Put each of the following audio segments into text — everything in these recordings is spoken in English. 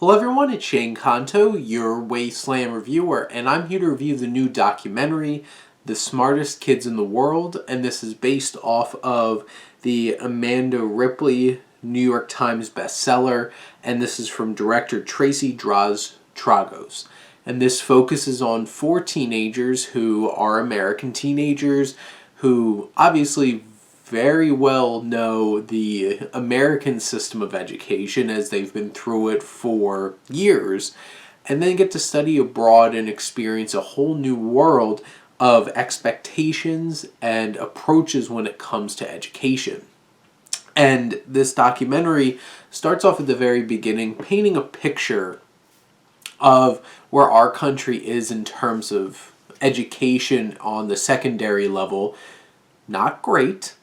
Hello everyone, it's Shane Kanto, your Wasteland reviewer, and I'm here to review the new documentary, The Smartest Kids in the World, and this is based off of the Amanda Ripley New York Times bestseller, and this is from director Tracy Draws Tragos. And this focuses on four teenagers who are American teenagers who obviously very well know the American system of education as they've been through it for years, and then get to study abroad and experience a whole new world of expectations and approaches when it comes to education. And this documentary starts off at the very beginning, painting a picture of where our country is in terms of education on the secondary level. Not great,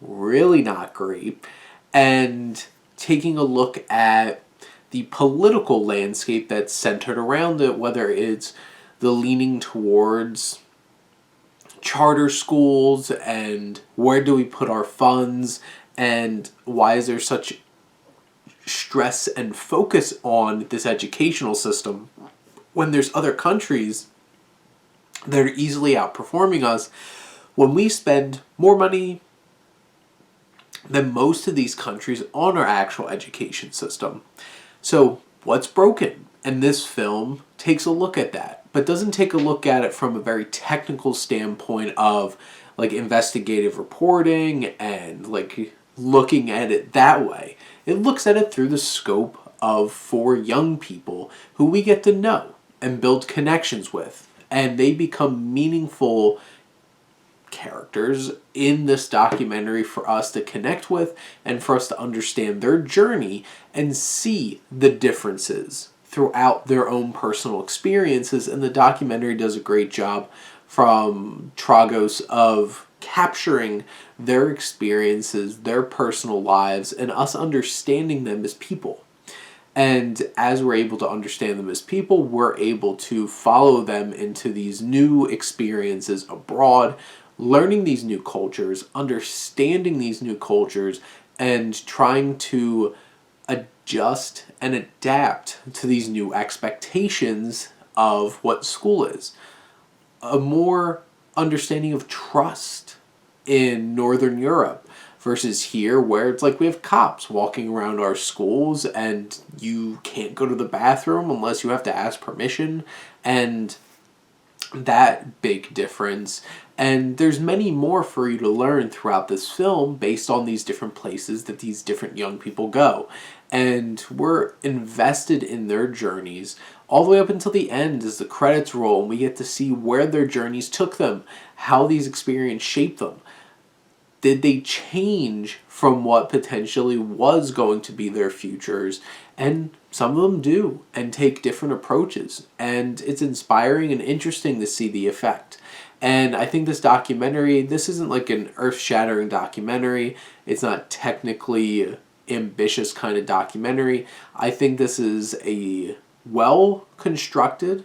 really not great, and taking a look at the political landscape that's centered around it, whether it's the leaning towards charter schools and where do we put our funds and why is there such stress and focus on this educational system when there's other countries that are easily outperforming us when we spend more money than most of these countries on our actual education system. So what's broken? And this film takes a look at that, but doesn't take a look at it from a very technical standpoint of like investigative reporting and like looking at it that way. It looks at it through the scope of four young people who we get to know and build connections with, and they become meaningful characters in this documentary for us to connect with and for us to understand their journey and see the differences throughout their own personal experiences. And the documentary does a great job from Tragos of capturing their experiences, their personal lives, and us understanding them as people. And as we're able to understand them as people, we're able to follow them into these new experiences abroad, learning these new cultures, understanding these new cultures, and trying to adjust and adapt to these new expectations of what school is. A more understanding of trust in Northern Europe versus here where it's like we have cops walking around our schools and you can't go to the bathroom unless you have to ask permission, and that big difference. And there's many more for you to learn throughout this film based on these different places that these different young people go. And we're invested in their journeys all the way up until the end as the credits roll and we get to see where their journeys took them, how these experiences shaped them. Did they change from what potentially was going to be their futures? And some of them do and take different approaches. And it's inspiring and interesting to see the effect. And I think this documentary, this isn't like an earth-shattering documentary. It's not technically ambitious kind of documentary. I think this is a well-constructed,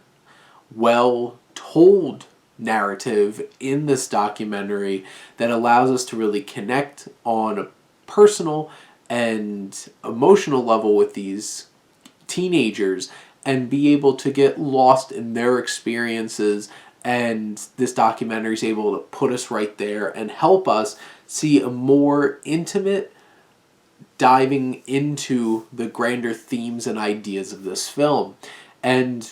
well-told narrative in this documentary that allows us to really connect on a personal and emotional level with these teenagers and be able to get lost in their experiences. And this documentary is able to put us right there and help us see a more intimate diving into the grander themes and ideas of this film. And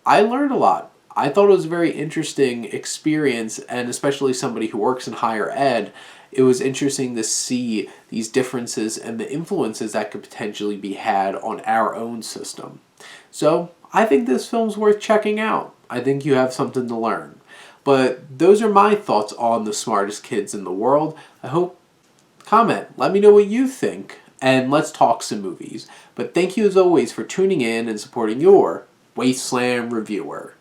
I learned a lot. I thought it was a very interesting experience, and especially somebody who works in higher ed, it was interesting to see these differences and the influences that could potentially be had on our own system. So I think this film's worth checking out. I think you have something to learn. But those are my thoughts on The Smartest Kids in the World. I hope, comment, let me know what you think, and let's talk some movies. But thank you as always for tuning in and supporting your Wasteland reviewer.